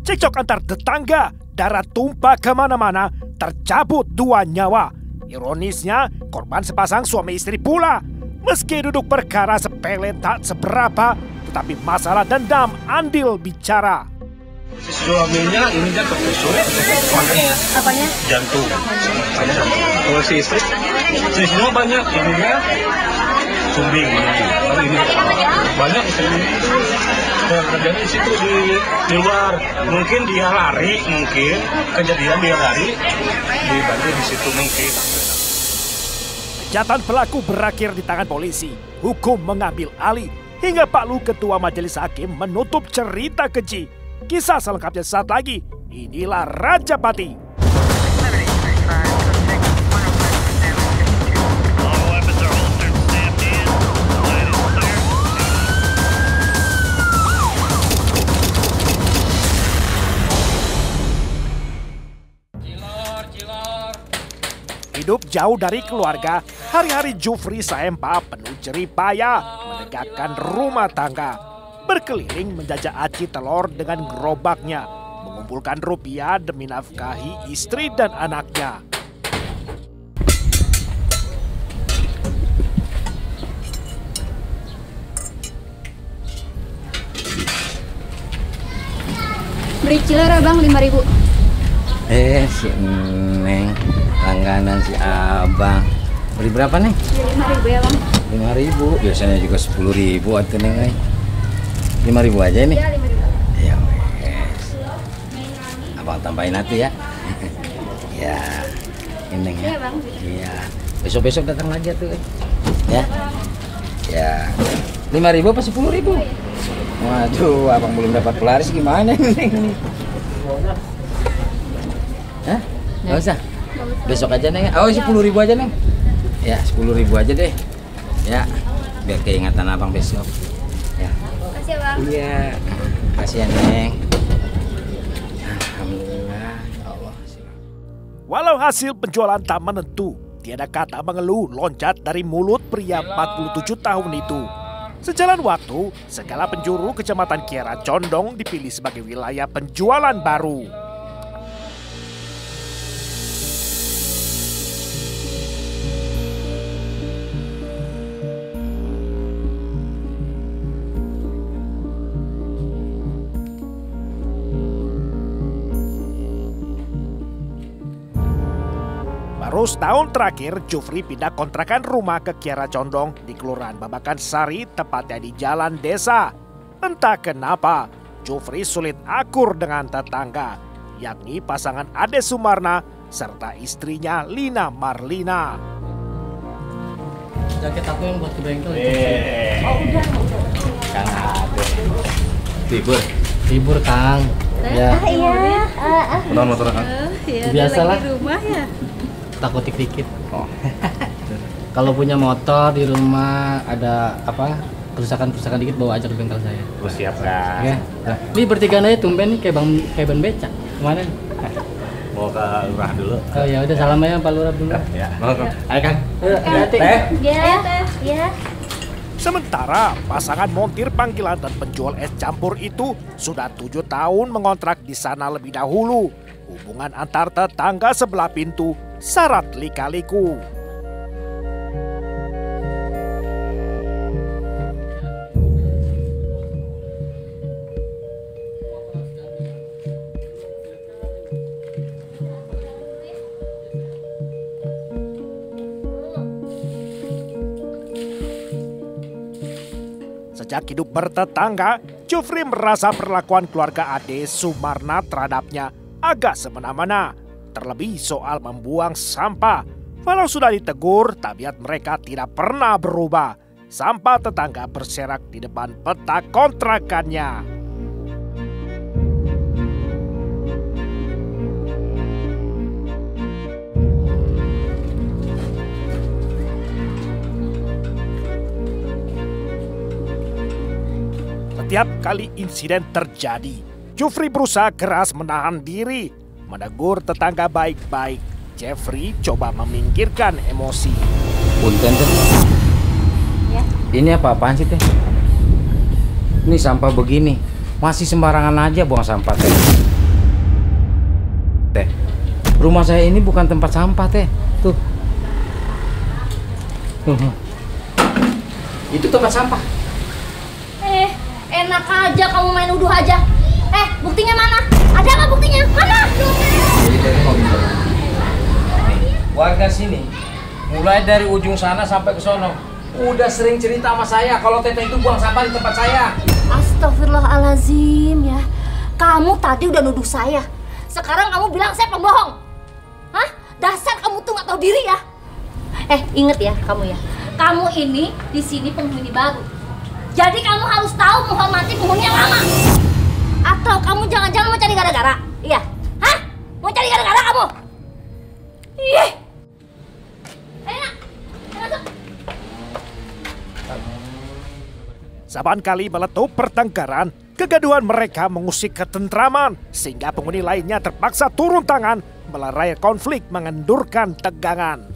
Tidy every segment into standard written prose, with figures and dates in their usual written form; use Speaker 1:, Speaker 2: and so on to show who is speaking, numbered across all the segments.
Speaker 1: Cekcok antar tetangga, darah tumpah kemana-mana, tercabut 2 nyawa. Ironisnya, korban sepasang suami istri pula. Meski duduk perkara sepele tak seberapa, tetapi masalah dendam andil bicara.
Speaker 2: Suaminya ini dia ketusuk,
Speaker 3: Apanya?
Speaker 2: jantung. Kalau si istrinya banyak, ininya sumbing. Ini banyak istrinya. Terjadi di situ di luar, mungkin dia lari, kejadian dia lari, dibantu di situ mungkin.
Speaker 1: Kejahatan pelaku berakhir di tangan polisi. Hukum mengambil alih hingga Pak Lu Ketua Majelis Hakim menutup cerita keji. Kisah selengkapnya saat lagi. Inilah Rajapati. Hidup jauh dari keluarga, hari-hari Jufri Saempa penuh jerih payah menegakkan rumah tangga. Berkeliling menjajah aci telur dengan gerobaknya, mengumpulkan rupiah demi nafkahi istri dan anaknya.
Speaker 3: Beri cilor abang 5.000.
Speaker 4: Si Neng, langganan si Abang. Beli berapa nih?
Speaker 3: 5.000 ya bang.
Speaker 4: 5.000, biasanya juga 10.000 atuh Neng. 5.000 aja nih?
Speaker 3: Ya 5.000.
Speaker 4: Ya wes. Abang tambahin atuh ya. Ya, ini Neng ya.
Speaker 3: Iya bang.
Speaker 4: Iya. Besok-besok datang lagi tuh. Ya. Ya. 5.000 apa 10.000? Waduh, abang belum dapat pelaris gimana nih? Hah? Nggak usah? Besok aja Neng. Oh, 10.000 aja Neng. Ya, 10.000 aja deh. Ya, biar keingatan abang besok. Ya.
Speaker 3: Makasih ya bang.
Speaker 4: Iya. Kasihan Neng. Alhamdulillah. Ya Allah.
Speaker 1: Walau hasil penjualan tak menentu, tiada kata mengeluh loncat dari mulut pria 47 tahun itu. Sejalan waktu, segala penjuru Kecamatan Kiara Condong dipilih sebagai wilayah penjualan baru. Baru setahun terakhir, Jufri pindah kontrakan rumah ke Kiara Condong di Kelurahan Babakan Sari, tepatnya di Jalan Desa. Entah kenapa, Jufri sulit akur dengan tetangga, yakni pasangan Ade Sumarna serta istrinya Lina Marlina.
Speaker 5: Jaket aku yang buat ke bengkel.
Speaker 3: Oh udah.
Speaker 4: Kang Ade.
Speaker 5: Libur Kang. Ya,
Speaker 3: Iya.
Speaker 2: Benar motor kan?
Speaker 5: biasalah.
Speaker 3: Di rumah ya.
Speaker 5: Takut dikit. Oh. Kalau punya motor di rumah ada apa kerusakan dikit bawa aja ke bengkel saya.
Speaker 2: Gue siap kan.
Speaker 5: Ya. Ini bertigaan aja tumben nih kayak ban becak. Kemana?
Speaker 2: Mau ke lurah dulu.
Speaker 5: Oh ya udah salam aja Pak Lurah dulu.
Speaker 2: Ya. Ayo kan.
Speaker 5: Hati-hati.
Speaker 3: Ya.
Speaker 1: Sementara pasangan montir panggilan dan penjual es campur itu sudah 7 tahun mengontrak di sana lebih dahulu. Hubungan antar tetangga sebelah pintu syarat lika-liku. Sejak hidup bertetangga, Jufri merasa perlakuan keluarga Ade Sumarna terhadapnya agak semena-mena. Terlebih soal membuang sampah. Walau sudah ditegur, tabiat mereka tidak pernah berubah. Sampah tetangga berserak di depan petak kontrakannya. Setiap kali insiden terjadi, Jufri berusaha keras menahan diri. Menegur tetangga baik-baik, Jeffrey coba meminggirkan emosi.
Speaker 4: Punten tuh. Ini apa-apaan sih, Teh? Ini sampah begini, masih sembarangan aja buang sampah, Teh. Teh, rumah saya ini bukan tempat sampah, Teh. Tuh. Itu tempat sampah.
Speaker 3: Enak aja kamu main nuduh aja. Buktinya mana? Ada nggak buktinya? Mana?
Speaker 4: Warga sini, mulai dari ujung sana sampai ke sono, udah sering cerita sama saya kalau Teteh itu buang sampah di tempat saya.
Speaker 3: Astagfirullahalazim ya. Kamu tadi udah nuduh saya. Sekarang kamu bilang saya pembohong. Hah? Dasar kamu tuh nggak tahu diri ya. Inget ya kamu ya. Kamu ini di sini penghuni baru. Jadi kamu harus tahu menghormati penghuni yang lama. Atau kamu jangan-jangan mau cari gara-gara? Iya. Hah? Mau cari gara-gara kamu? Ih. Masuk.
Speaker 1: Saban kali meletup pertengkaran, kegaduhan mereka mengusik ketentraman sehingga penghuni lainnya terpaksa turun tangan melerai konflik mengendurkan tegangan.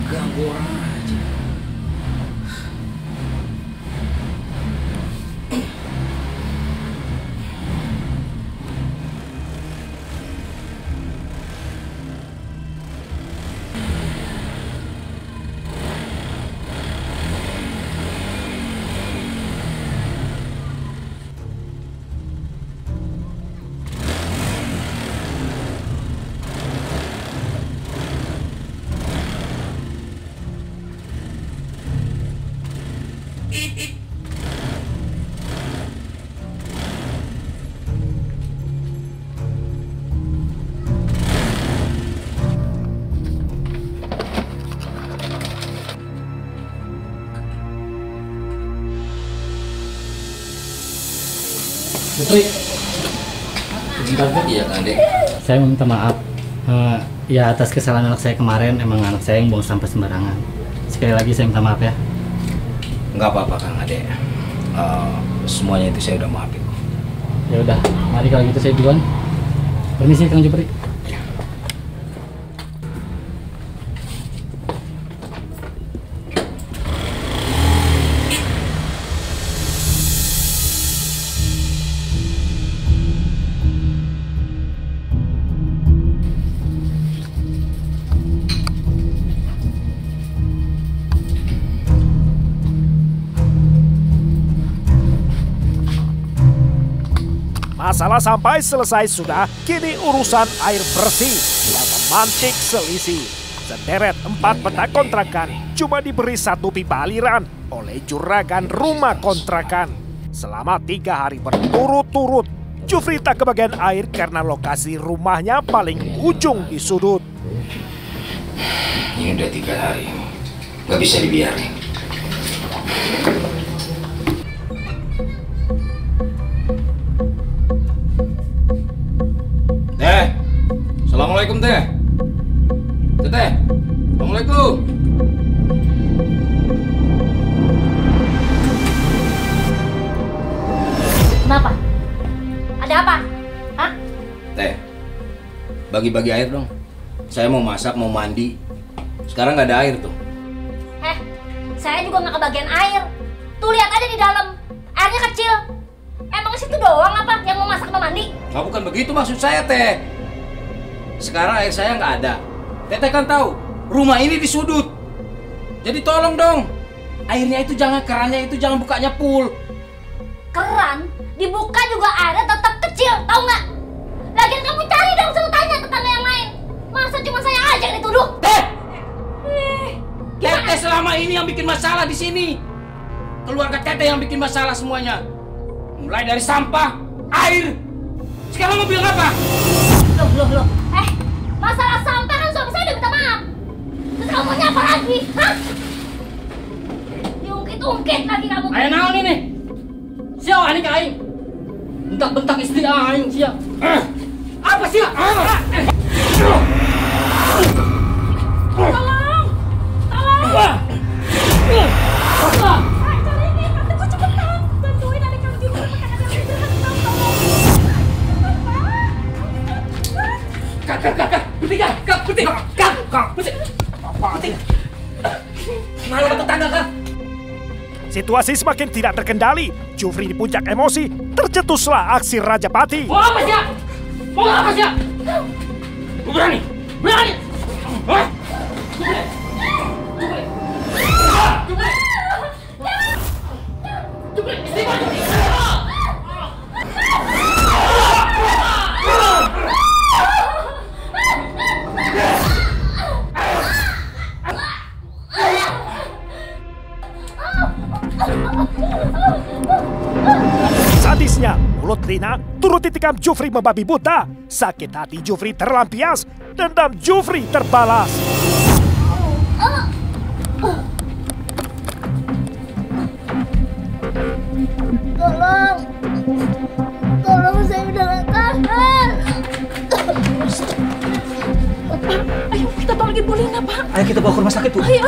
Speaker 4: Ganggu orang aja.
Speaker 5: Putri,
Speaker 4: Iya kan, Dek?
Speaker 5: saya minta maaf. Ya atas kesalahan anak saya kemarin, emang anak saya yang buang sampah sembarangan. Sekali lagi saya minta maaf ya.
Speaker 4: Nggak apa-apa, Kang Ade. Semuanya itu saya udah maafin.
Speaker 5: Ya udah, mari kalau gitu saya duluan. Permisi Kang Jupri.
Speaker 1: Masalah sampai selesai sudah, kini urusan air bersih yang memantik selisih. Sederet 4 petak kontrakan cuma diberi 1 pipa aliran oleh juragan rumah kontrakan. Selama 3 hari berturut-turut, Jufri tak kebagian air karena lokasi rumahnya paling ujung di sudut.
Speaker 4: Ini udah 3 hari, nggak bisa dibiarin. Teh, assalamualaikum Teh. Teh, assalamualaikum.
Speaker 3: Kenapa? Ada apa? Hah?
Speaker 4: Teh, bagi-bagi air dong. Saya mau masak, mau mandi. Sekarang nggak ada air tuh.
Speaker 3: Saya juga nggak kebagian air. Tuh lihat aja di dalam, airnya kecil. Emang situ doang apa yang mau masak sama mandi?
Speaker 4: Nah, bukan begitu maksud saya, Teh. Sekarang air saya nggak ada. Teteh kan tahu, rumah ini di sudut. Jadi tolong dong, airnya itu jangan, kerannya itu jangan bukanya full.
Speaker 3: Keran dibuka juga airnya tetap kecil, tahu nggak?
Speaker 4: masalah di sini. Keluarga Teteh yang bikin masalah semuanya. Mulai dari sampah, air. Sekarang mau bilang apa?
Speaker 3: Loh. Masalah sampah kan suami saya udah minta maaf. Terus kamu maunya apa lagi? Hah? Diungkit-ungkit lagi kamu.
Speaker 5: Ayo naon ini? Siapa ini ke aing? Bentak-bentak istri aing sia. Apa sih?
Speaker 3: Tolong! Cari ini, aku cepetan. Bantuin adik kamu juga.
Speaker 1: Situasi semakin tidak terkendali. Jufri di puncak emosi, tercetuslah aksi Rajapati.
Speaker 5: Mau apa sih? Mau apa sih? Berani. Hah?
Speaker 1: Sadisnya, mulut Lina turut ditikam Jufri membabi buta. Sakit hati Jufri terlampias, dendam Jufri terbalas.
Speaker 3: Tolong saya udah gak tahan. Ayo kita tolongin Bu Lina, Pak.
Speaker 4: Ayo kita bawa ke rumah sakit, Bu.
Speaker 3: Ayo.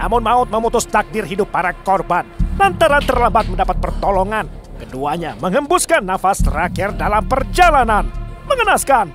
Speaker 1: Namun maut memutus takdir hidup para korban. Lantaran terlambat mendapat pertolongan, keduanya menghembuskan nafas terakhir dalam perjalanan. Mengenaskan.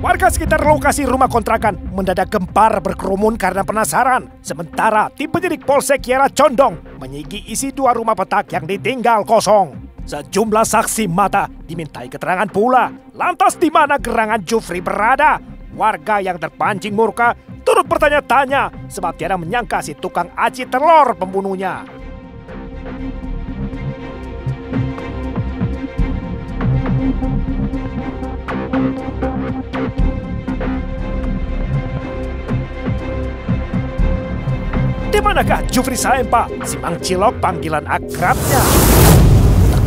Speaker 1: Warga sekitar lokasi rumah kontrakan mendadak gempar berkerumun karena penasaran. Sementara tim penyidik Polsek Kiara Condong menyigi isi 2 rumah petak yang ditinggal kosong. Sejumlah saksi mata dimintai keterangan pula. Lantas di mana gerangan Jufri berada? Warga yang terpancing murka turut bertanya-tanya sebab tiada menyangka si tukang aci telur pembunuhnya. Di manakah Jufri Saempa, si Mang Cilok panggilan akrabnya?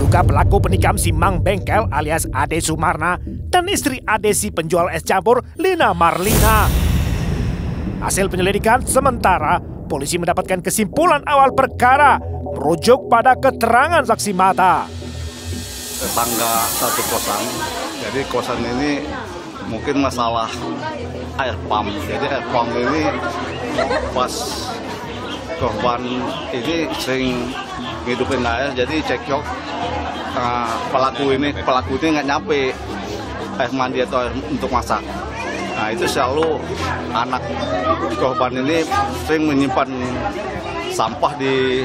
Speaker 1: Terduga pelaku penikam si Mang Bengkel alias Ade Sumarna dan istri Ade si penjual es campur Lina Marlina. Hasil penyelidikan sementara, polisi mendapatkan kesimpulan awal perkara merujuk pada keterangan saksi mata.
Speaker 6: Tetangga satu kosan, jadi kosan ini mungkin masalah air pump. Jadi air pump ini pas korban ini sering ngidupin air, jadi cekcok. Pelaku ini nggak nyampe air mandi atau air untuk masak. Nah itu selalu anak korban ini sering menyimpan sampah di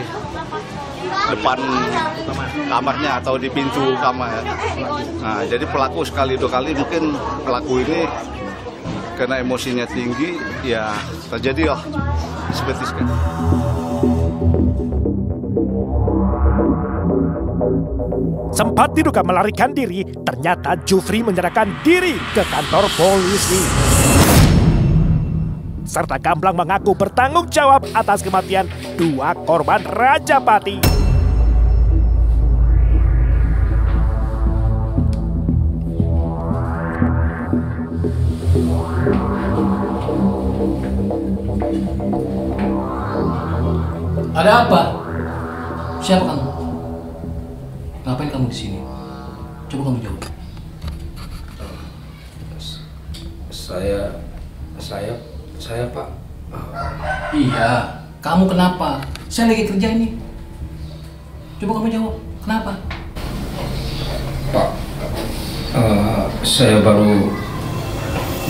Speaker 6: depan kamarnya atau di pintu kamar. Nah jadi pelaku sekali 2 kali mungkin pelaku ini karena emosinya tinggi ya terjadi seperti sekarang.
Speaker 1: Sempat diduga melarikan diri, ternyata Jufri menyerahkan diri ke kantor polisi. Serta gamblang mengaku bertanggung jawab atas kematian 2 korban Rajapati.
Speaker 5: Ada apa? Siapa kamu? Ngapain kamu di sini? Coba kamu jawab.
Speaker 4: Saya Pak.
Speaker 5: Iya, kamu kenapa? Saya lagi kerja ini. Coba kamu jawab, kenapa?
Speaker 4: Pak, saya baru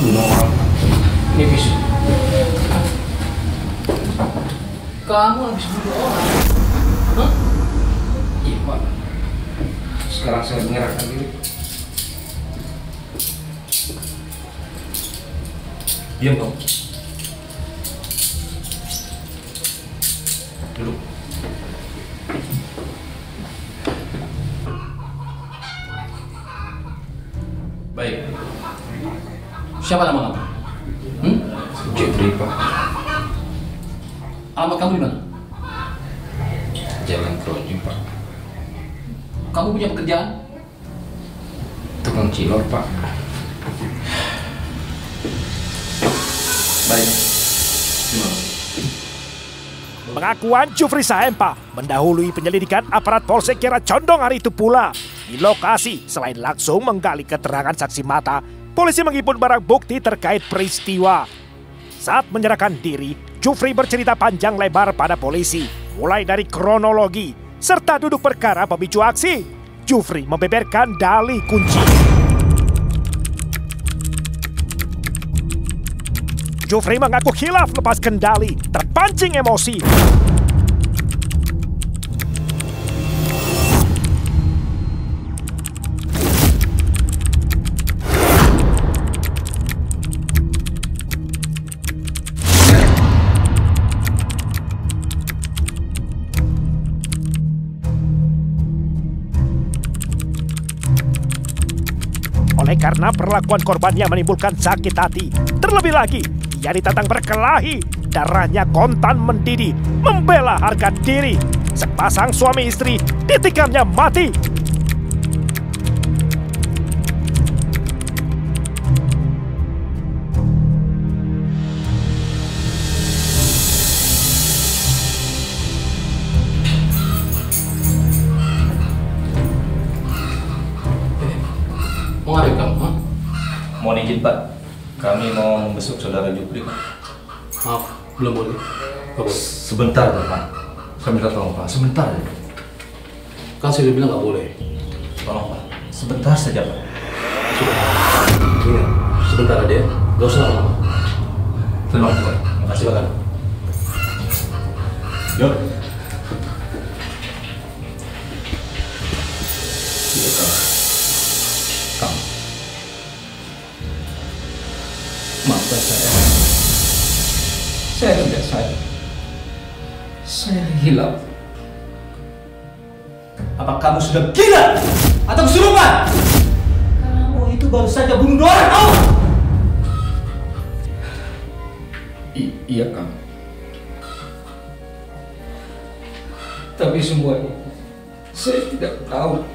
Speaker 4: bunuh orang. Ini bis.
Speaker 5: Kamu habis bunuh orang? Hah?
Speaker 4: Sekarang saya menyerahkan diri.
Speaker 2: Diam dong. Duduk.
Speaker 4: Baik. Siapa nama kamu? Jeffrey, Pak. Alamat kamu di mana? Jalan Kroji, Pak. Kamu punya pekerjaan? Tukang cilor, Pak. Baik. Terima kasih.
Speaker 1: Pengakuan Jufri Sahempa mendahului penyelidikan aparat Polsek Kiara Condong hari itu pula. Di lokasi, selain langsung menggali keterangan saksi mata, polisi menghimpun barang bukti terkait peristiwa. Saat menyerahkan diri, Jufri bercerita panjang lebar pada polisi, mulai dari kronologi, serta duduk perkara pemicu aksi. Jufri membeberkan dalih kunci. Jufri mengaku khilaf lepas kendali, terpancing emosi. Oleh karena perlakuan korban yang menimbulkan sakit hati, terlebih lagi ia ditantang berkelahi, darahnya kontan mendidih, membela harga diri. Sepasang suami istri ditikamnya mati.
Speaker 4: Mau ngapain kamu?
Speaker 2: Mohon izin Pak, kami mau membesuk saudara Jufri Pak.
Speaker 5: Maaf, belum boleh. Nggak boleh.
Speaker 2: Sebentar Pak, saya minta tolong Pak, sebentar.
Speaker 5: Kan saya udah bilang nggak boleh.
Speaker 2: Tolong Pak, sebentar saja Pak.
Speaker 5: Sudah. Iya, sebentar aja ya. Gak usah lama.
Speaker 2: Terima kasih Pak. Terima kasih Pak. Yuk.
Speaker 4: Iya, Kang. Kang. Maafkan saya. Saya tidak sadar. Saya hilaf.
Speaker 2: Apa kamu sudah gila? Atau kesurupan? Kamu itu baru saja bunuh 2 orang, tahu?
Speaker 4: Iya, Kang. Tapi semuanya, saya tidak tahu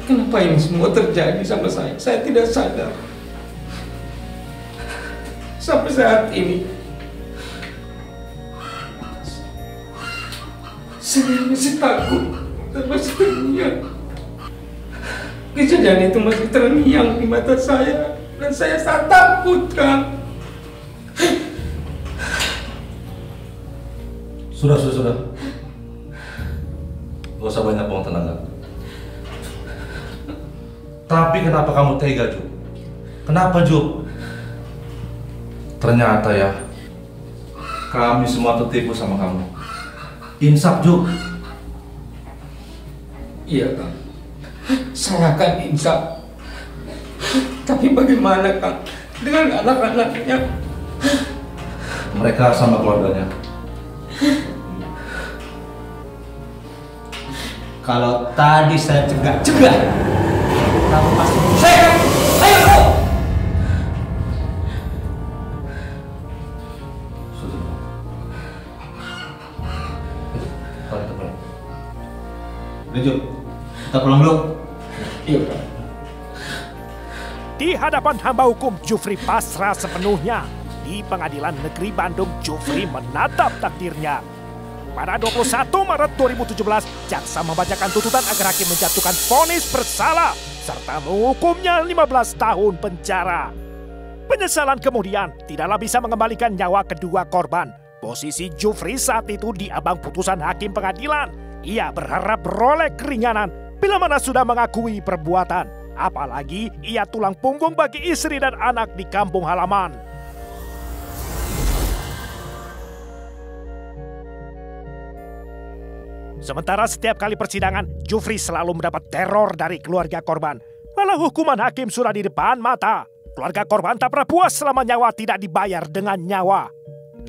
Speaker 4: kenapa ini semua terjadi sama saya. Saya tidak sadar. Sampai saat ini, saya masih takut dan masih terngiang. Kejadian itu masih terngiang di mata saya dan saya sangat takut, Kang.
Speaker 2: Sudah. Gak usah banyak buang tenaga. Tapi kenapa kamu tega, Ju? Kenapa, Ju? Ternyata ya, kami semua tertipu sama kamu. Insaf, Ju.
Speaker 4: Iya, Kang. Saya akan insaf. Tapi bagaimana, Kang? Dengan anak-anaknya?
Speaker 2: Mereka sama keluarganya.
Speaker 5: Kalau tadi saya cegah, kamu pasti saya. Ayo kau.
Speaker 2: Sudah. Kita pulang. Udah, Ju. Kita pulang dulu.
Speaker 4: Iya, Kang.
Speaker 1: Di hadapan hamba hukum, Jufri pasrah sepenuhnya. Di Pengadilan Negeri Bandung, Jufri menatap takdirnya. Pada 21 Maret 2017, jaksa membacakan tuntutan agar hakim menjatuhkan vonis bersalah serta menghukumnya 15 tahun penjara. Penyesalan kemudian tidaklah bisa mengembalikan nyawa kedua korban. Posisi Jufri saat itu di ambang putusan hakim pengadilan. Ia berharap beroleh keringanan bila mana sudah mengakui perbuatan. Apalagi ia tulang punggung bagi istri dan anak di kampung halaman. Sementara setiap kali persidangan, Jufri selalu mendapat teror dari keluarga korban. Walau hukuman hakim sudah di depan mata, keluarga korban tak pernah puas selama nyawa tidak dibayar dengan nyawa.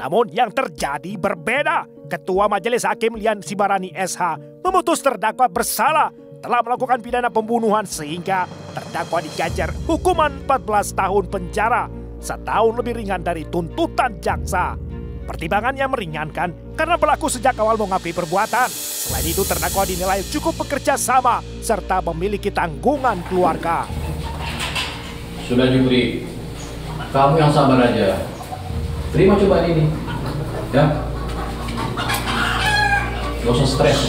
Speaker 1: Namun yang terjadi berbeda. Ketua Majelis Hakim Lian Sibarani SH memutus terdakwa bersalah telah melakukan pidana pembunuhan sehingga terdakwa diganjar hukuman 14 tahun penjara, setahun lebih ringan dari tuntutan jaksa. Pertimbangannya meringankan karena pelaku sejak awal mengakui perbuatan. Selain itu terdakwa dinilai cukup bekerja sama serta memiliki tanggungan keluarga.
Speaker 7: Sudah Jufri, kamu yang sabar aja. Terima cobaan ini, ya. Gak usah stres.